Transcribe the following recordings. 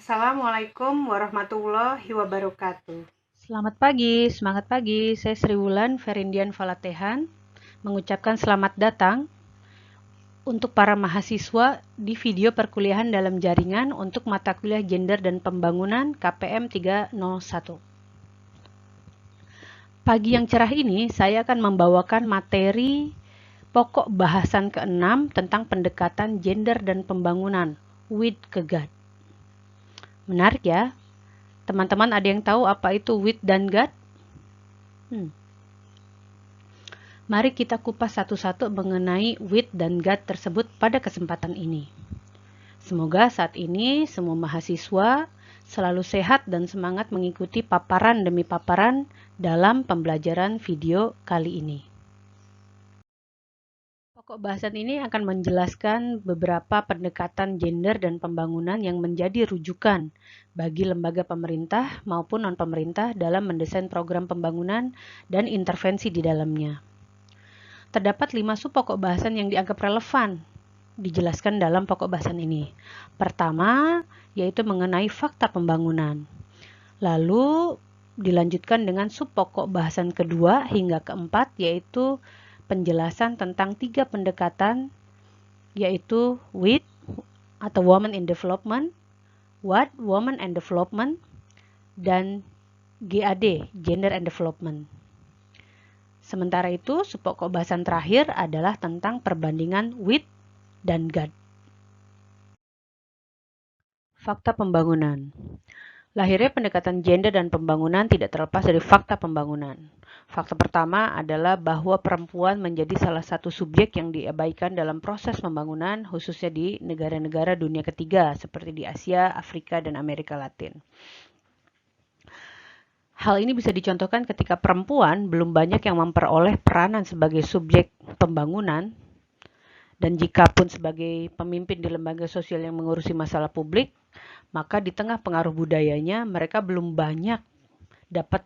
Assalamualaikum warahmatullahi wabarakatuh. Selamat pagi, semangat pagi. Saya Sri Wulan Ferindian Falatehan mengucapkan selamat datang untuk para mahasiswa di video perkuliahan dalam jaringan untuk mata kuliah Gender dan Pembangunan KPM 301. Pagi yang cerah ini saya akan membawakan materi pokok bahasan ke-6 tentang pendekatan gender dan pembangunan with ke God. Menarik ya? Teman-teman ada yang tahu apa itu with dan God? Mari kita kupas satu-satu mengenai with dan God tersebut pada kesempatan ini. Semoga saat ini semua mahasiswa selalu sehat dan semangat mengikuti paparan demi paparan dalam pembelajaran video kali ini. Pokok bahasan ini akan menjelaskan beberapa pendekatan gender dan pembangunan yang menjadi rujukan bagi lembaga pemerintah maupun non-pemerintah dalam mendesain program pembangunan dan intervensi di dalamnya. Terdapat 5 sub pokok bahasan yang dianggap relevan dijelaskan dalam pokok bahasan ini. Pertama, yaitu mengenai fakta pembangunan. Lalu dilanjutkan dengan sub pokok bahasan kedua hingga keempat, yaitu penjelasan tentang 3 pendekatan, yaitu WID atau Women in Development, WAD, Women and Development, dan GAD, Gender and Development. Sementara itu, sub pokok bahasan terakhir adalah tentang perbandingan with dan God. Fakta pembangunan. Lahirnya pendekatan gender dan pembangunan tidak terlepas dari fakta pembangunan. Fakta pertama adalah bahwa perempuan menjadi salah satu subjek yang diabaikan dalam proses pembangunan, khususnya di negara-negara dunia ketiga seperti di Asia, Afrika, dan Amerika Latin. Hal ini bisa dicontohkan ketika perempuan belum banyak yang memperoleh peranan sebagai subjek pembangunan, dan jikapun sebagai pemimpin di lembaga sosial yang mengurusi masalah publik, maka di tengah pengaruh budayanya mereka belum banyak dapat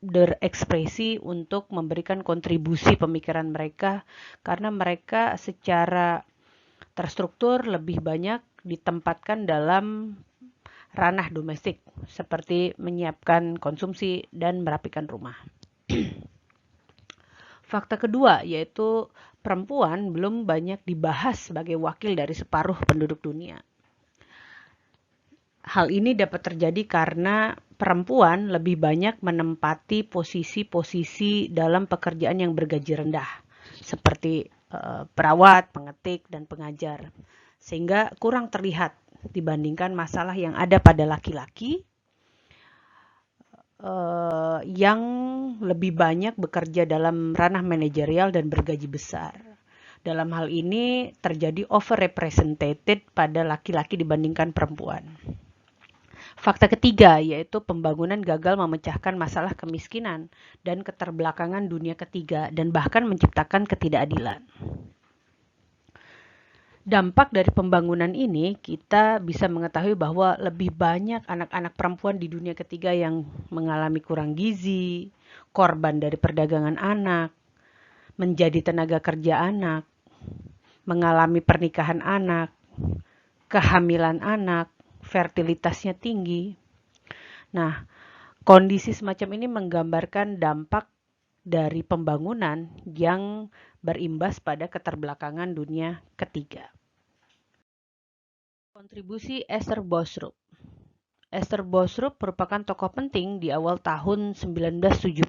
berekspresi untuk memberikan kontribusi pemikiran mereka, karena mereka secara terstruktur lebih banyak ditempatkan dalam ranah domestik seperti menyiapkan konsumsi dan merapikan rumah. Fakta kedua yaitu perempuan belum banyak dibahas sebagai wakil dari separuh penduduk dunia. Hal ini dapat terjadi karena perempuan lebih banyak menempati posisi-posisi dalam pekerjaan yang bergaji rendah, seperti perawat, pengetik, dan pengajar, sehingga kurang terlihat dibandingkan masalah yang ada pada laki-laki yang lebih banyak bekerja dalam ranah manajerial dan bergaji besar. Dalam hal ini terjadi overrepresented pada laki-laki dibandingkan perempuan. Fakta ketiga yaitu pembangunan gagal memecahkan masalah kemiskinan dan keterbelakangan dunia ketiga dan bahkan menciptakan ketidakadilan. Dampak dari pembangunan ini, kita bisa mengetahui bahwa lebih banyak anak-anak perempuan di dunia ketiga yang mengalami kurang gizi, korban dari perdagangan anak, menjadi tenaga kerja anak, mengalami pernikahan anak, kehamilan anak, fertilitasnya tinggi. Nah, kondisi semacam ini menggambarkan dampak dari pembangunan yang berimbas pada keterbelakangan dunia ketiga. Kontribusi Esther Bostrup. Esther Bostrup merupakan tokoh penting di awal tahun 1970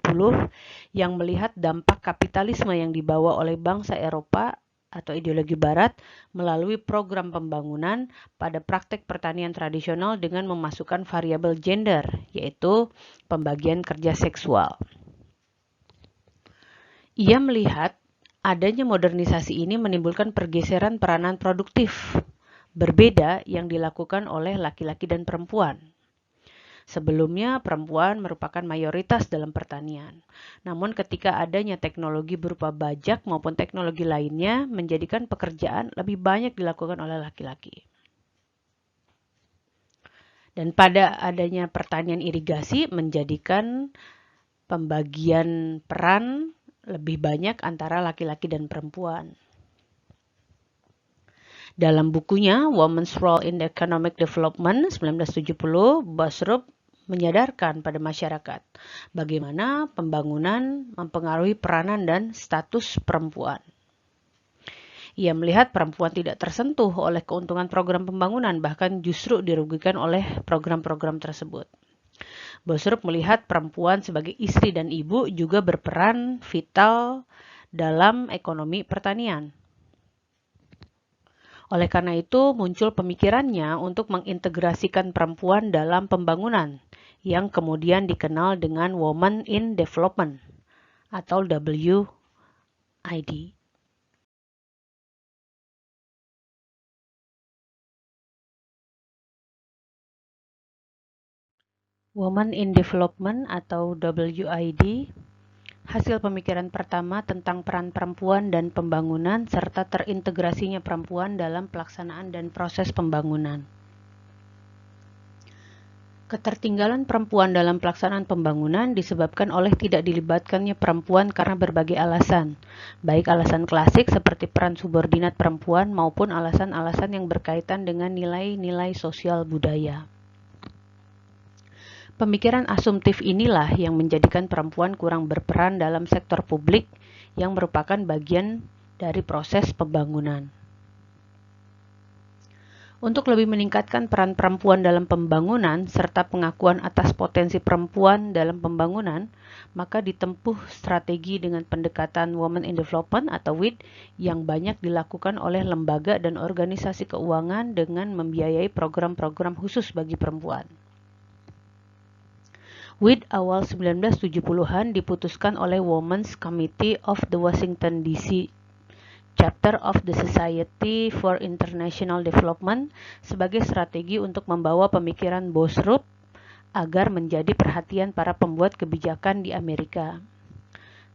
yang melihat dampak kapitalisme yang dibawa oleh bangsa Eropa atau ideologi barat melalui program pembangunan pada praktek pertanian tradisional dengan memasukkan variabel gender, yaitu pembagian kerja seksual. Ia melihat adanya modernisasi ini menimbulkan pergeseran peranan produktif berbeda yang dilakukan oleh laki-laki dan perempuan. Sebelumnya, perempuan merupakan mayoritas dalam pertanian. Namun ketika adanya teknologi berupa bajak maupun teknologi lainnya menjadikan pekerjaan lebih banyak dilakukan oleh laki-laki. Dan pada adanya pertanian irigasi menjadikan pembagian peran lebih banyak antara laki-laki dan perempuan. Dalam bukunya Women's Role in Economic Development 1970, Bosrup menyadarkan pada masyarakat bagaimana pembangunan mempengaruhi peranan dan status perempuan. Ia melihat perempuan tidak tersentuh oleh keuntungan program pembangunan, bahkan justru dirugikan oleh program-program tersebut. Bosrup melihat perempuan sebagai istri dan ibu juga berperan vital dalam ekonomi pertanian. Oleh karena itu, muncul pemikirannya untuk mengintegrasikan perempuan dalam pembangunan, yang kemudian dikenal dengan Women in Development atau WID. Women in Development atau WID, hasil pemikiran pertama tentang peran perempuan dan pembangunan serta terintegrasinya perempuan dalam pelaksanaan dan proses pembangunan. Ketertinggalan perempuan dalam pelaksanaan pembangunan disebabkan oleh tidak dilibatkannya perempuan karena berbagai alasan, baik alasan klasik seperti peran subordinat perempuan maupun alasan-alasan yang berkaitan dengan nilai-nilai sosial budaya. Pemikiran asumtif inilah yang menjadikan perempuan kurang berperan dalam sektor publik yang merupakan bagian dari proses pembangunan. Untuk lebih meningkatkan peran perempuan dalam pembangunan serta pengakuan atas potensi perempuan dalam pembangunan, maka ditempuh strategi dengan pendekatan Women in Development atau WID yang banyak dilakukan oleh lembaga dan organisasi keuangan dengan membiayai program-program khusus bagi perempuan. WID awal 1970-an diputuskan oleh Women's Committee of the Washington DC Chapter of the Society for International Development sebagai strategi untuk membawa pemikiran Bosrup agar menjadi perhatian para pembuat kebijakan di Amerika.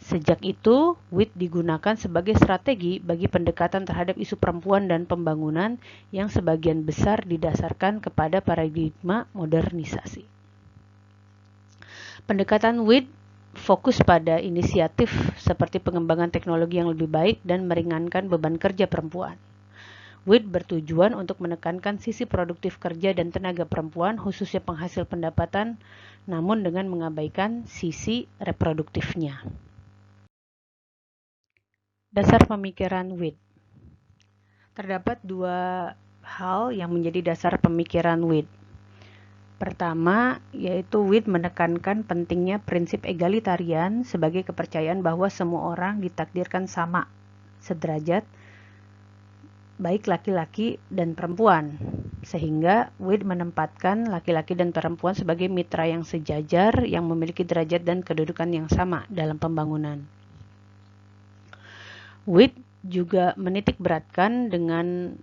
Sejak itu, WID digunakan sebagai strategi bagi pendekatan terhadap isu perempuan dan pembangunan yang sebagian besar didasarkan kepada paradigma modernisasi. Pendekatan WID fokus pada inisiatif seperti pengembangan teknologi yang lebih baik dan meringankan beban kerja perempuan. WID bertujuan untuk menekankan sisi produktif kerja dan tenaga perempuan, khususnya penghasil pendapatan, namun dengan mengabaikan sisi reproduktifnya. Dasar pemikiran WID. Terdapat dua hal yang menjadi dasar pemikiran WID. Pertama, yaitu WID menekankan pentingnya prinsip egalitarian sebagai kepercayaan bahwa semua orang ditakdirkan sama, sederajat, baik laki-laki dan perempuan. Sehingga WID menempatkan laki-laki dan perempuan sebagai mitra yang sejajar, yang memiliki derajat dan kedudukan yang sama dalam pembangunan. WID juga menitikberatkan dengan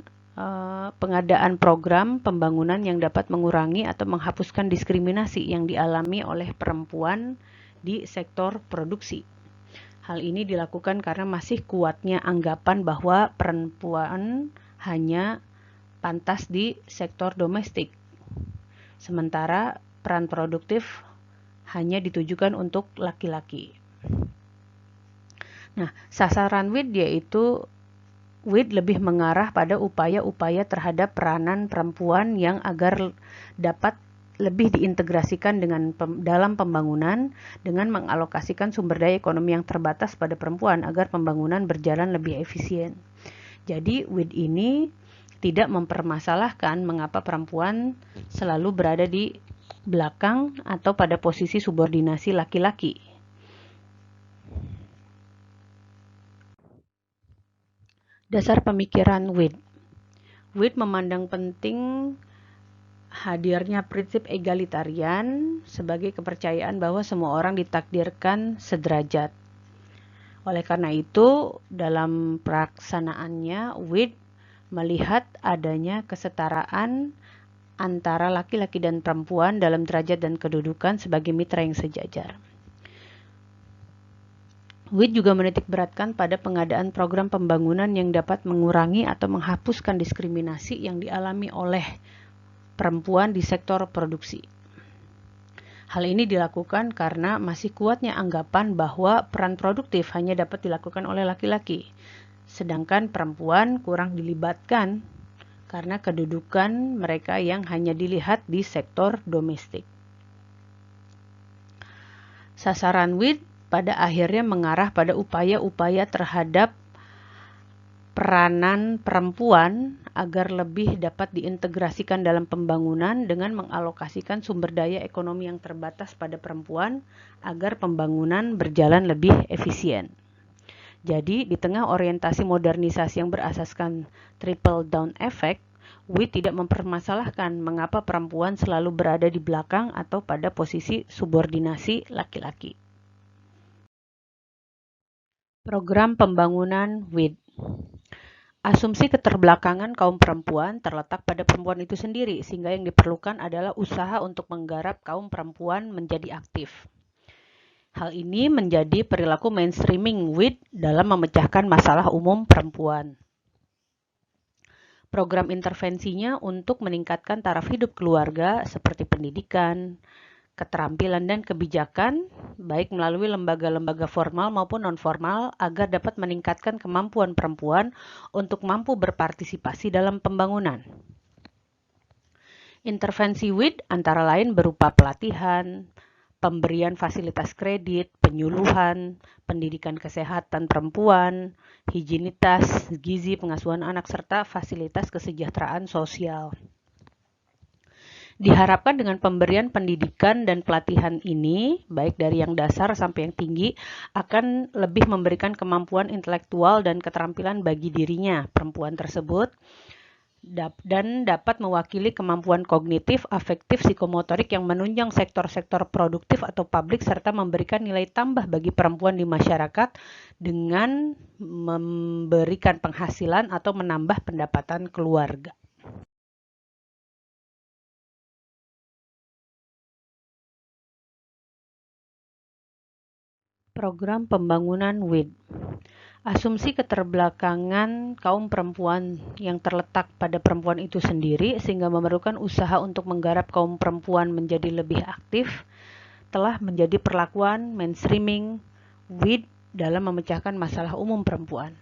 pengadaan program pembangunan yang dapat mengurangi atau menghapuskan diskriminasi yang dialami oleh perempuan di sektor produksi. Hal ini dilakukan karena masih kuatnya anggapan bahwa perempuan hanya pantas di sektor domestik, sementara peran produktif hanya ditujukan untuk laki-laki. Nah, sasaran WID yaitu WID lebih mengarah pada upaya-upaya terhadap peranan perempuan yang agar dapat lebih diintegrasikan dalam pembangunan dengan mengalokasikan sumber daya ekonomi yang terbatas pada perempuan agar pembangunan berjalan lebih efisien. Jadi WID ini tidak mempermasalahkan mengapa perempuan selalu berada di belakang atau pada posisi subordinasi laki-laki. Dasar pemikiran WID. WID memandang penting hadirnya prinsip egalitarian sebagai kepercayaan bahwa semua orang ditakdirkan sederajat. Oleh karena itu, dalam pelaksanaannya, WID melihat adanya kesetaraan antara laki-laki dan perempuan dalam derajat dan kedudukan sebagai mitra yang sejajar. WID juga menitikberatkan pada pengadaan program pembangunan yang dapat mengurangi atau menghapuskan diskriminasi yang dialami oleh perempuan di sektor produksi. Hal ini dilakukan karena masih kuatnya anggapan bahwa peran produktif hanya dapat dilakukan oleh laki-laki, sedangkan perempuan kurang dilibatkan karena kedudukan mereka yang hanya dilihat di sektor domestik. Sasaran WID pada akhirnya mengarah pada upaya-upaya terhadap peranan perempuan agar lebih dapat diintegrasikan dalam pembangunan dengan mengalokasikan sumber daya ekonomi yang terbatas pada perempuan agar pembangunan berjalan lebih efisien. Jadi, di tengah orientasi modernisasi yang berasaskan trickle down effect, WID tidak mempermasalahkan mengapa perempuan selalu berada di belakang atau pada posisi subordinasi laki-laki. Program pembangunan WID. Asumsi keterbelakangan kaum perempuan terletak pada perempuan itu sendiri, sehingga yang diperlukan adalah usaha untuk menggarap kaum perempuan menjadi aktif. Hal ini menjadi perilaku mainstreaming WID dalam memecahkan masalah umum perempuan. Program intervensinya untuk meningkatkan taraf hidup keluarga seperti pendidikan, keterampilan dan kebijakan, baik melalui lembaga-lembaga formal maupun non-formal, agar dapat meningkatkan kemampuan perempuan untuk mampu berpartisipasi dalam pembangunan. Intervensi WID antara lain berupa pelatihan, pemberian fasilitas kredit, penyuluhan, pendidikan kesehatan perempuan, higienitas, gizi, pengasuhan anak, serta fasilitas kesejahteraan sosial. Diharapkan dengan pemberian pendidikan dan pelatihan ini, baik dari yang dasar sampai yang tinggi, akan lebih memberikan kemampuan intelektual dan keterampilan bagi dirinya, perempuan tersebut, dan dapat mewakili kemampuan kognitif, afektif, psikomotorik yang menunjang sektor-sektor produktif atau publik, serta memberikan nilai tambah bagi perempuan di masyarakat dengan memberikan penghasilan atau menambah pendapatan keluarga. Program pembangunan WID. Asumsi keterbelakangan kaum perempuan yang terletak pada perempuan itu sendiri sehingga memerlukan usaha untuk menggarap kaum perempuan menjadi lebih aktif telah menjadi perlakuan mainstreaming WID dalam memecahkan masalah umum perempuan.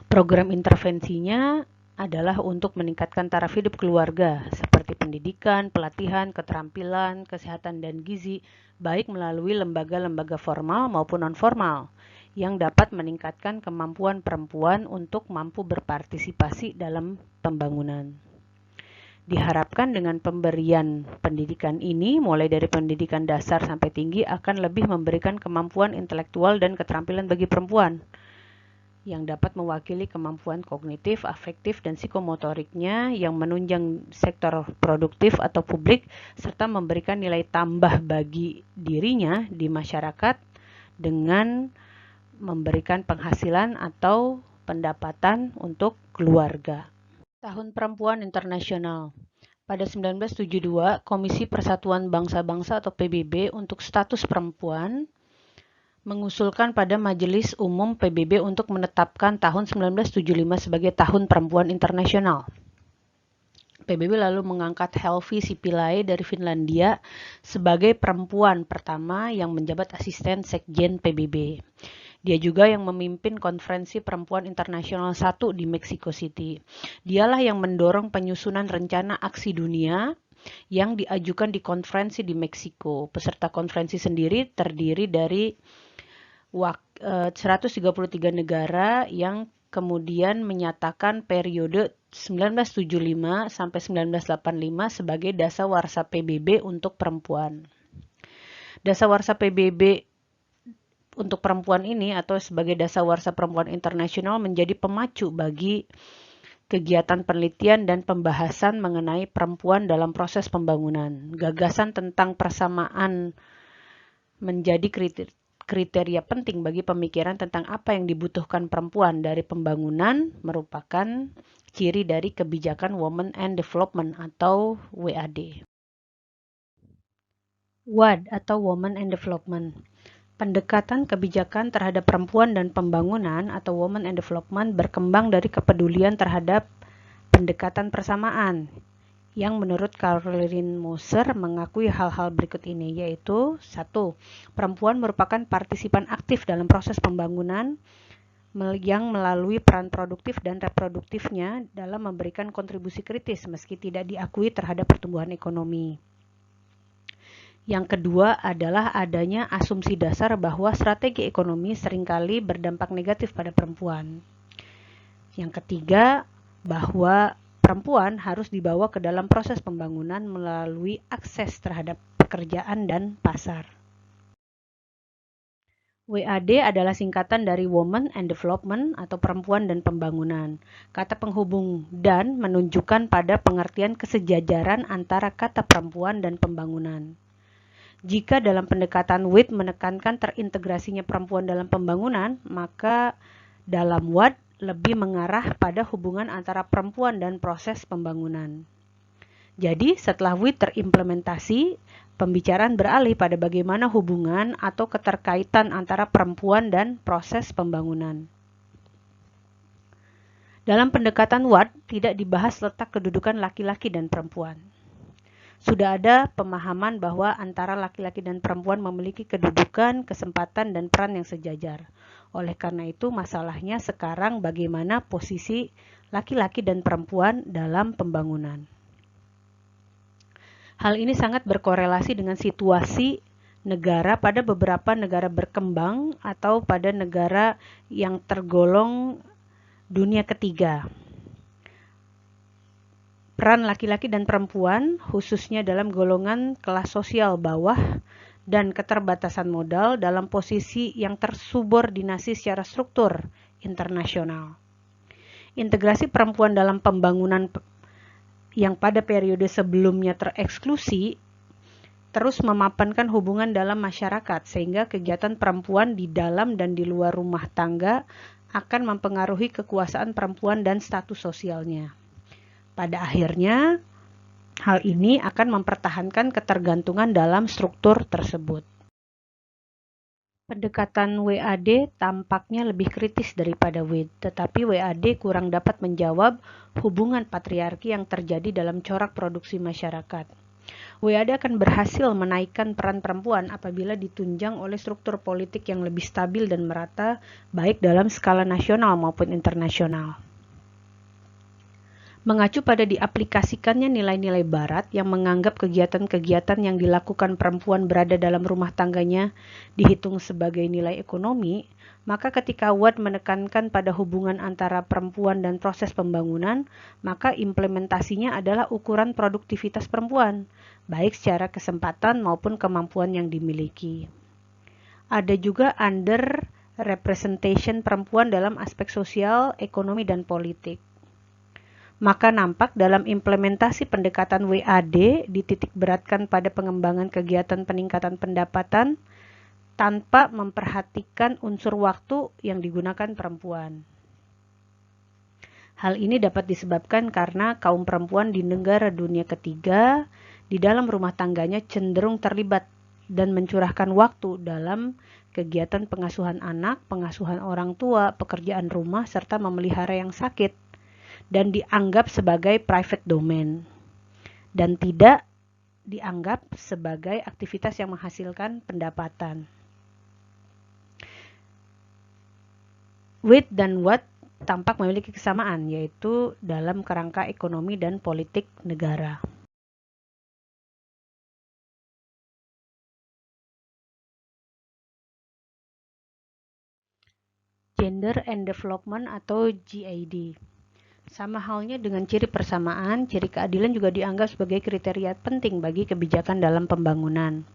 Program intervensinya adalah untuk meningkatkan taraf hidup keluarga seperti pendidikan, pelatihan, keterampilan, kesehatan, dan gizi, baik melalui lembaga-lembaga formal maupun non-formal, yang dapat meningkatkan kemampuan perempuan untuk mampu berpartisipasi dalam pembangunan. Diharapkan dengan pemberian pendidikan ini, mulai dari pendidikan dasar sampai tinggi, akan lebih memberikan kemampuan intelektual dan keterampilan bagi perempuan, yang dapat mewakili kemampuan kognitif, afektif, dan psikomotoriknya yang menunjang sektor produktif atau publik, serta memberikan nilai tambah bagi dirinya di masyarakat dengan memberikan penghasilan atau pendapatan untuk keluarga. Tahun Perempuan Internasional. Pada 1972, Komisi Persatuan Bangsa-Bangsa atau PBB untuk status perempuan mengusulkan pada Majelis Umum PBB untuk menetapkan tahun 1975 sebagai Tahun Perempuan Internasional. PBB lalu mengangkat Helvi Sipilä dari Finlandia sebagai perempuan pertama yang menjabat asisten sekjen PBB. Dia juga yang memimpin Konferensi Perempuan Internasional 1 di Mexico City. Dialah yang mendorong penyusunan rencana aksi dunia yang diajukan di konferensi di Meksiko. Peserta konferensi sendiri terdiri dari 133 negara yang kemudian menyatakan periode 1975 sampai 1985 sebagai dasawarsa PBB untuk perempuan. Dasawarsa PBB untuk perempuan ini atau sebagai dasawarsa perempuan internasional menjadi pemacu bagi kegiatan penelitian dan pembahasan mengenai perempuan dalam proses pembangunan. Gagasan tentang persamaan menjadi kriteria penting bagi pemikiran tentang apa yang dibutuhkan perempuan dari pembangunan, merupakan ciri dari kebijakan Women and Development atau WAD. WAD atau Women and Development. Pendekatan kebijakan terhadap perempuan dan pembangunan atau Women and Development berkembang dari kepedulian terhadap pendekatan persamaan, yang menurut Caroline Moser mengakui hal-hal berikut ini, yaitu 1. Perempuan merupakan partisipan aktif dalam proses pembangunan, yang melalui peran produktif dan reproduktifnya dalam memberikan kontribusi kritis meski tidak diakui terhadap pertumbuhan ekonomi. Yang kedua adalah adanya asumsi dasar bahwa strategi ekonomi seringkali berdampak negatif pada perempuan. Yang ketiga, bahwa perempuan harus dibawa ke dalam proses pembangunan melalui akses terhadap pekerjaan dan pasar. WAD adalah singkatan dari Women and Development atau perempuan dan pembangunan. Kata penghubung dan menunjukkan pada pengertian kesejajaran antara kata perempuan dan pembangunan. Jika dalam pendekatan WID menekankan terintegrasinya perempuan dalam pembangunan, maka dalam WAD lebih mengarah pada hubungan antara perempuan dan proses pembangunan. Jadi, setelah WID terimplementasi, pembicaraan beralih pada bagaimana hubungan atau keterkaitan antara perempuan dan proses pembangunan. Dalam pendekatan WAD, tidak dibahas letak kedudukan laki-laki dan perempuan. Sudah ada pemahaman bahwa antara laki-laki dan perempuan memiliki kedudukan, kesempatan, dan peran yang sejajar. Oleh karena itu, masalahnya sekarang bagaimana posisi laki-laki dan perempuan dalam pembangunan. Hal ini sangat berkorelasi dengan situasi negara pada beberapa negara berkembang atau pada negara yang tergolong dunia ketiga. Peran laki-laki dan perempuan, khususnya dalam golongan kelas sosial bawah dan keterbatasan modal dalam posisi yang tersubordinasi secara struktur internasional. Integrasi perempuan dalam pembangunan yang pada periode sebelumnya tereksklusi terus memapankan hubungan dalam masyarakat sehingga kegiatan perempuan di dalam dan di luar rumah tangga akan mempengaruhi kekuasaan perempuan dan status sosialnya. Pada akhirnya, hal ini akan mempertahankan ketergantungan dalam struktur tersebut. Pendekatan WAD tampaknya lebih kritis daripada WID, tetapi WAD kurang dapat menjawab hubungan patriarki yang terjadi dalam corak produksi masyarakat. WAD akan berhasil menaikkan peran perempuan apabila ditunjang oleh struktur politik yang lebih stabil dan merata, baik dalam skala nasional maupun internasional. Mengacu pada diaplikasikannya nilai-nilai barat yang menganggap kegiatan-kegiatan yang dilakukan perempuan berada dalam rumah tangganya dihitung sebagai nilai ekonomi, maka ketika WAD menekankan pada hubungan antara perempuan dan proses pembangunan, maka implementasinya adalah ukuran produktivitas perempuan, baik secara kesempatan maupun kemampuan yang dimiliki. Ada juga under representation perempuan dalam aspek sosial, ekonomi, dan politik. Maka nampak dalam implementasi pendekatan WAD dititik beratkan pada pengembangan kegiatan peningkatan pendapatan tanpa memperhatikan unsur waktu yang digunakan perempuan. Hal ini dapat disebabkan karena kaum perempuan di negara dunia ketiga di dalam rumah tangganya cenderung terlibat dan mencurahkan waktu dalam kegiatan pengasuhan anak, pengasuhan orang tua, pekerjaan rumah, serta memelihara yang sakit, dan dianggap sebagai private domain dan tidak dianggap sebagai aktivitas yang menghasilkan pendapatan. WID dan WAD tampak memiliki kesamaan, yaitu dalam kerangka ekonomi dan politik negara. Gender and Development atau GAD. Sama halnya dengan ciri persamaan, ciri keadilan juga dianggap sebagai kriteria penting bagi kebijakan dalam pembangunan.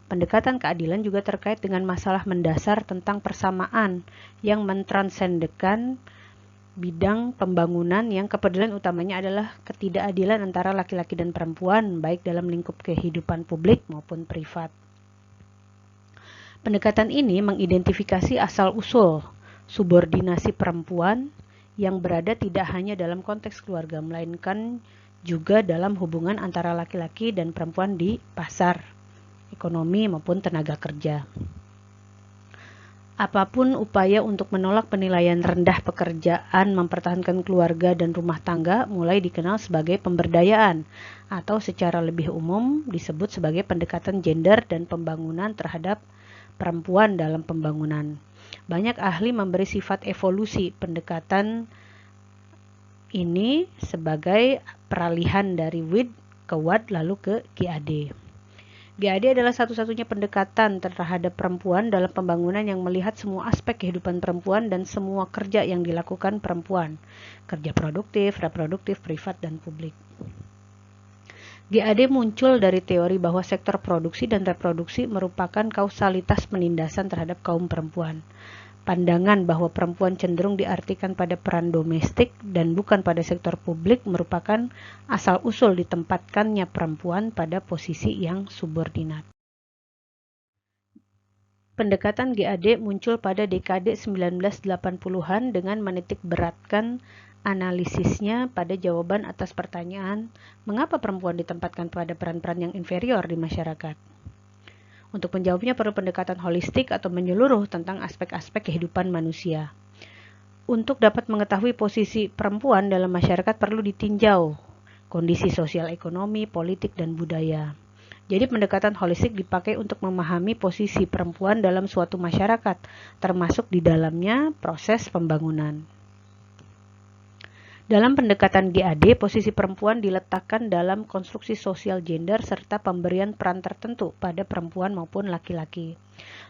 Pendekatan keadilan juga terkait dengan masalah mendasar tentang persamaan yang mentransendekan bidang pembangunan yang kepedulian utamanya adalah ketidakadilan antara laki-laki dan perempuan, baik dalam lingkup kehidupan publik maupun privat. Pendekatan ini mengidentifikasi asal-usul subordinasi perempuan yang berada tidak hanya dalam konteks keluarga, melainkan juga dalam hubungan antara laki-laki dan perempuan di pasar, ekonomi, maupun tenaga kerja. Apapun upaya untuk menolak penilaian rendah pekerjaan, mempertahankan keluarga dan rumah tangga mulai dikenal sebagai pemberdayaan atau secara lebih umum disebut sebagai pendekatan gender dan pembangunan terhadap perempuan dalam pembangunan. Banyak ahli memberi sifat evolusi pendekatan ini sebagai peralihan dari WID ke WAD lalu ke GAD. GAD adalah satu-satunya pendekatan terhadap perempuan dalam pembangunan yang melihat semua aspek kehidupan perempuan dan semua kerja yang dilakukan perempuan, kerja produktif, reproduktif, privat, dan publik. GAD muncul dari teori bahwa sektor produksi dan reproduksi merupakan kausalitas penindasan terhadap kaum perempuan. Pandangan bahwa perempuan cenderung diartikan pada peran domestik dan bukan pada sektor publik merupakan asal-usul ditempatkannya perempuan pada posisi yang subordinat. Pendekatan GAD muncul pada dekade 1980-an dengan menitik beratkan analisisnya pada jawaban atas pertanyaan, mengapa perempuan ditempatkan pada peran-peran yang inferior di masyarakat? Untuk menjawabnya perlu pendekatan holistik atau menyeluruh tentang aspek-aspek kehidupan manusia. Untuk dapat mengetahui posisi perempuan dalam masyarakat perlu ditinjau kondisi sosial ekonomi, politik, dan budaya. Jadi pendekatan holistik dipakai untuk memahami posisi perempuan dalam suatu masyarakat, termasuk di dalamnya proses pembangunan. Dalam pendekatan GAD, posisi perempuan diletakkan dalam konstruksi sosial gender serta pemberian peran tertentu pada perempuan maupun laki-laki.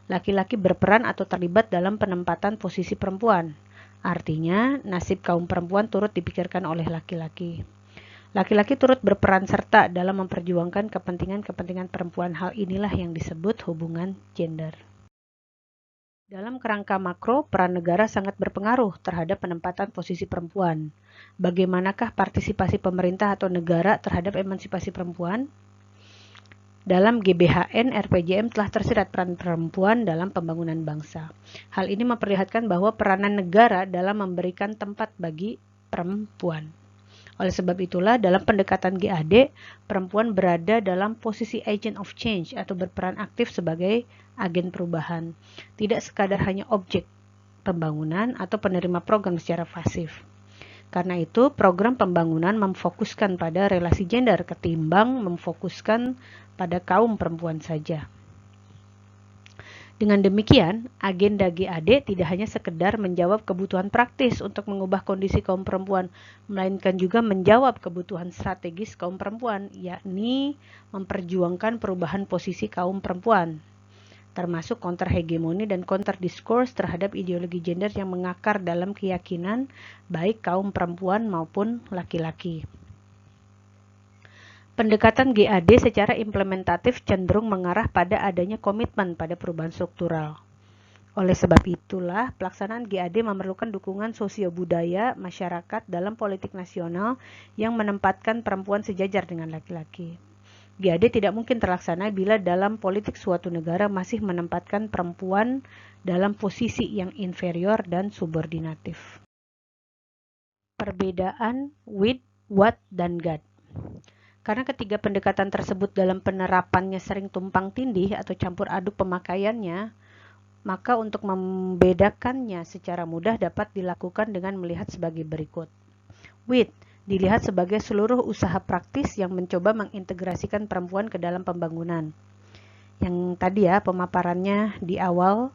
Laki-laki berperan atau terlibat dalam penempatan posisi perempuan. Artinya, nasib kaum perempuan turut dipikirkan oleh laki-laki. Laki-laki turut berperan serta dalam memperjuangkan kepentingan-kepentingan perempuan. Hal inilah yang disebut hubungan gender. Dalam kerangka makro, peran negara sangat berpengaruh terhadap penempatan posisi perempuan. Bagaimanakah partisipasi pemerintah atau negara terhadap emansipasi perempuan? Dalam GBHN, RPJM telah tersirat peran perempuan dalam pembangunan bangsa. Hal ini memperlihatkan bahwa peranan negara dalam memberikan tempat bagi perempuan. Oleh sebab itulah, dalam pendekatan GAD, perempuan berada dalam posisi agent of change atau berperan aktif sebagai agen perubahan, tidak sekadar hanya objek pembangunan atau penerima program secara pasif. Karena itu, program pembangunan memfokuskan pada relasi gender ketimbang memfokuskan pada kaum perempuan saja. Dengan demikian, agenda GAD tidak hanya sekedar menjawab kebutuhan praktis untuk mengubah kondisi kaum perempuan, melainkan juga menjawab kebutuhan strategis kaum perempuan, yakni memperjuangkan perubahan posisi kaum perempuan, termasuk counter-hegemoni dan counter-discourse terhadap ideologi gender yang mengakar dalam keyakinan baik kaum perempuan maupun laki-laki. Pendekatan GAD secara implementatif cenderung mengarah pada adanya komitmen pada perubahan struktural. Oleh sebab itulah, pelaksanaan GAD memerlukan dukungan sosio-budaya masyarakat dalam politik nasional yang menempatkan perempuan sejajar dengan laki-laki. GAD tidak mungkin terlaksana bila dalam politik suatu negara masih menempatkan perempuan dalam posisi yang inferior dan subordinatif. Perbedaan WID, WAD, dan GAD. Karena ketiga pendekatan tersebut dalam penerapannya sering tumpang tindih atau campur aduk pemakaiannya, maka untuk membedakannya secara mudah dapat dilakukan dengan melihat sebagai berikut. WID dilihat sebagai seluruh usaha praktis yang mencoba mengintegrasikan perempuan ke dalam pembangunan. Yang tadi ya pemaparannya di awal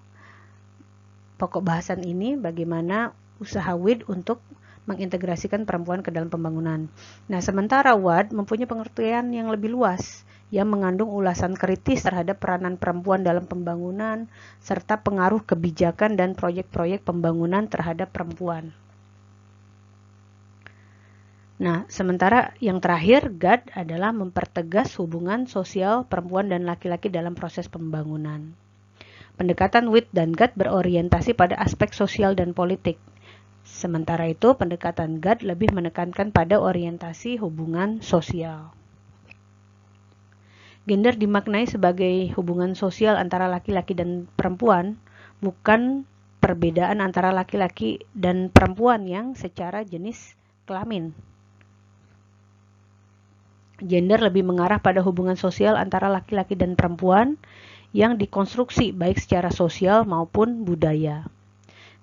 pokok bahasan ini, bagaimana usaha WID untuk mengintegrasikan perempuan ke dalam pembangunan. Nah, sementara WAD mempunyai pengertian yang lebih luas, yang mengandung ulasan kritis terhadap peranan perempuan dalam pembangunan, serta pengaruh kebijakan dan proyek-proyek pembangunan terhadap perempuan. Nah, sementara yang terakhir, GAD adalah mempertegas hubungan sosial perempuan dan laki-laki dalam proses pembangunan. Pendekatan WID dan GAD berorientasi pada aspek sosial dan politik. Sementara itu, pendekatan GAD lebih menekankan pada orientasi hubungan sosial. Gender dimaknai sebagai hubungan sosial antara laki-laki dan perempuan, bukan perbedaan antara laki-laki dan perempuan yang secara jenis kelamin. Gender lebih mengarah pada hubungan sosial antara laki-laki dan perempuan yang dikonstruksi baik secara sosial maupun budaya.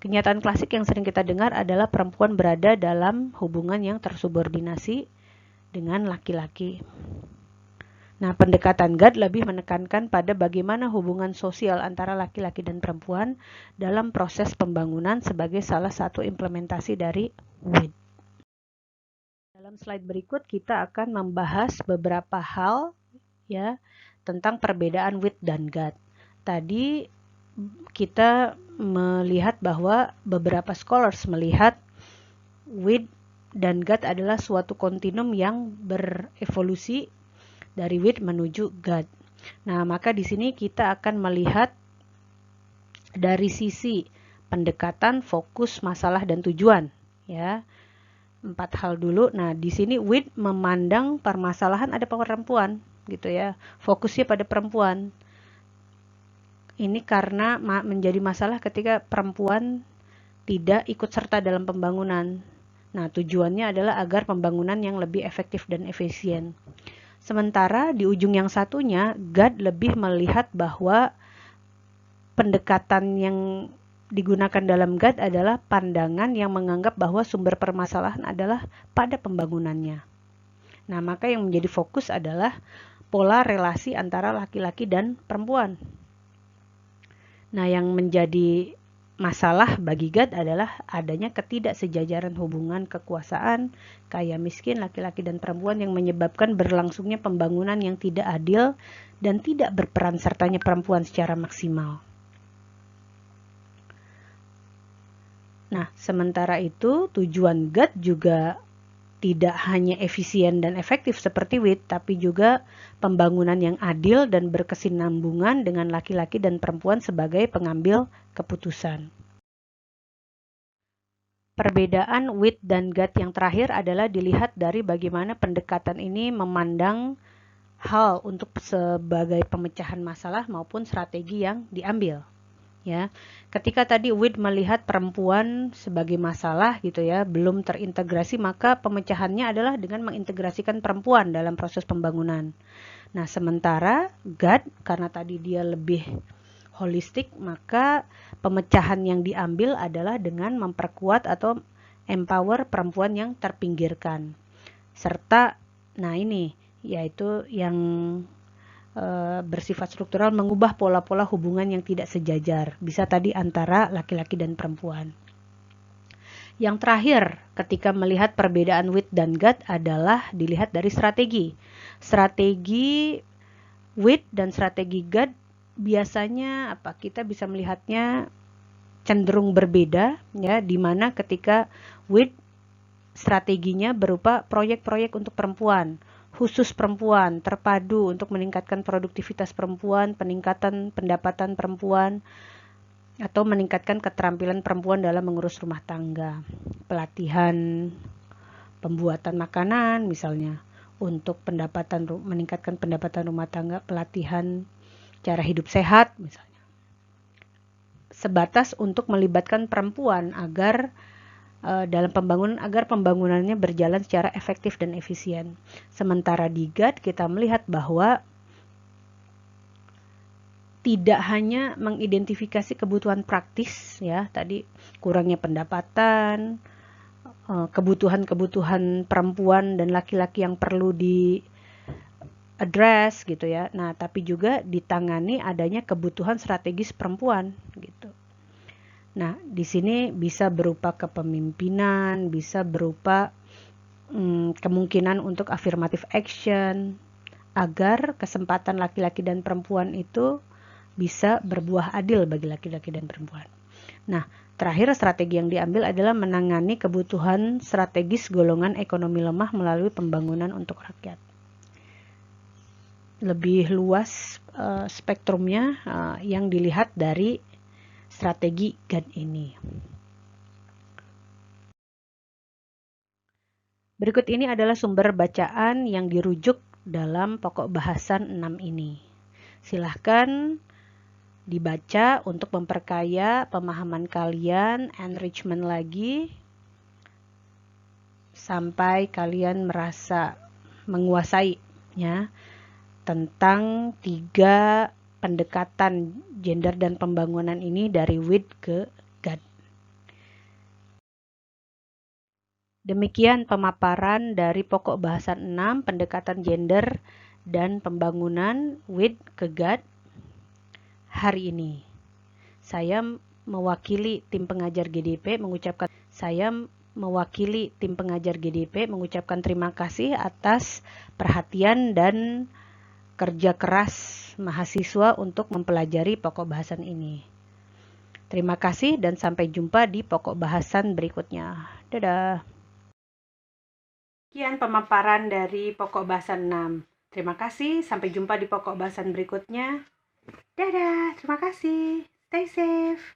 Kenyataan klasik yang sering kita dengar adalah perempuan berada dalam hubungan yang tersubordinasi dengan laki-laki. Nah, pendekatan GAD lebih menekankan pada bagaimana hubungan sosial antara laki-laki dan perempuan dalam proses pembangunan sebagai salah satu implementasi dari WID. Dalam slide berikut kita akan membahas beberapa hal ya tentang perbedaan WID dan GAD. Tadi kita melihat bahwa beberapa scholars melihat WID dan GAD adalah suatu kontinum yang berevolusi dari WID menuju GAD. Nah, maka di sini kita akan melihat dari sisi pendekatan, fokus, masalah, dan tujuan. Ya, 4 hal dulu. Nah, di sini WID memandang permasalahan ada perempuan, gitu ya. Fokusnya pada perempuan. Ini karena menjadi masalah ketika perempuan tidak ikut serta dalam pembangunan. Nah, tujuannya adalah agar pembangunan yang lebih efektif dan efisien. Sementara di ujung yang satunya, GAD lebih melihat bahwa pendekatan yang digunakan dalam GAD adalah pandangan yang menganggap bahwa sumber permasalahan adalah pada pembangunannya. Nah, maka yang menjadi fokus adalah pola relasi antara laki-laki dan perempuan. Nah, yang menjadi masalah bagi GAD adalah adanya ketidaksejajaran hubungan kekuasaan, kaya miskin, laki-laki dan perempuan yang menyebabkan berlangsungnya pembangunan yang tidak adil dan tidak berperan sertanya perempuan secara maksimal. Nah, sementara itu tujuan GAD juga tidak hanya efisien dan efektif seperti WID, tapi juga pembangunan yang adil dan berkesinambungan dengan laki-laki dan perempuan sebagai pengambil keputusan. Perbedaan WID dan GAD yang terakhir adalah dilihat dari bagaimana pendekatan ini memandang hal untuk sebagai pemecahan masalah maupun strategi yang diambil. Ya, ketika tadi WID melihat perempuan sebagai masalah gitu ya, belum terintegrasi, maka pemecahannya adalah dengan mengintegrasikan perempuan dalam proses pembangunan. Nah, sementara GAD karena tadi dia lebih holistik, maka pemecahan yang diambil adalah dengan memperkuat atau empower perempuan yang terpinggirkan. Serta, nah ini yaitu yang bersifat struktural, mengubah pola-pola hubungan yang tidak sejajar, bisa tadi antara laki-laki dan perempuan. Yang terakhir, ketika melihat perbedaan WID dan GAD adalah dilihat dari strategi. Strategi WID dan strategi GAD biasanya kita bisa melihatnya cenderung berbeda ya, di mana ketika WID strateginya berupa proyek-proyek untuk perempuan, khusus perempuan, terpadu untuk meningkatkan produktivitas perempuan, peningkatan pendapatan perempuan, atau meningkatkan keterampilan perempuan dalam mengurus rumah tangga. Pelatihan pembuatan makanan misalnya, untuk meningkatkan pendapatan rumah tangga, pelatihan cara hidup sehat misalnya. Sebatas untuk melibatkan perempuan agar dalam pembangunan agar pembangunannya berjalan secara efektif dan efisien. Sementara di GAD kita melihat bahwa tidak hanya mengidentifikasi kebutuhan praktis ya, tadi kurangnya pendapatan, kebutuhan-kebutuhan perempuan dan laki-laki yang perlu di address gitu ya. Nah, tapi juga ditangani adanya kebutuhan strategis perempuan gitu. Nah, di sini bisa berupa kepemimpinan, bisa berupa kemungkinan untuk affirmative action, agar kesempatan laki-laki dan perempuan itu bisa berbuah adil bagi laki-laki dan perempuan. Nah, terakhir strategi yang diambil adalah menangani kebutuhan strategis golongan ekonomi lemah melalui pembangunan untuk rakyat. Lebih luas spektrumnya yang dilihat dari strategi GAD ini. Berikut ini adalah sumber bacaan yang dirujuk dalam pokok bahasan 6 ini. Silahkan dibaca untuk memperkaya pemahaman kalian, enrichment lagi, sampai kalian merasa menguasai ya, tentang 3 pendekatan gender dan pembangunan ini dari WID ke GAD. Demikian pemaparan dari pokok bahasan 6, pendekatan gender dan Pembangunan with Kegat hari ini. Saya mewakili tim pengajar GDP mengucapkan terima kasih atas perhatian dan kerja keras mahasiswa untuk mempelajari pokok bahasan ini. Terima kasih dan sampai jumpa di pokok bahasan berikutnya. Dadah. Sekian pemaparan dari pokok bahasan 6. Terima kasih, sampai jumpa di pokok bahasan berikutnya. Dadah, terima kasih. Stay safe.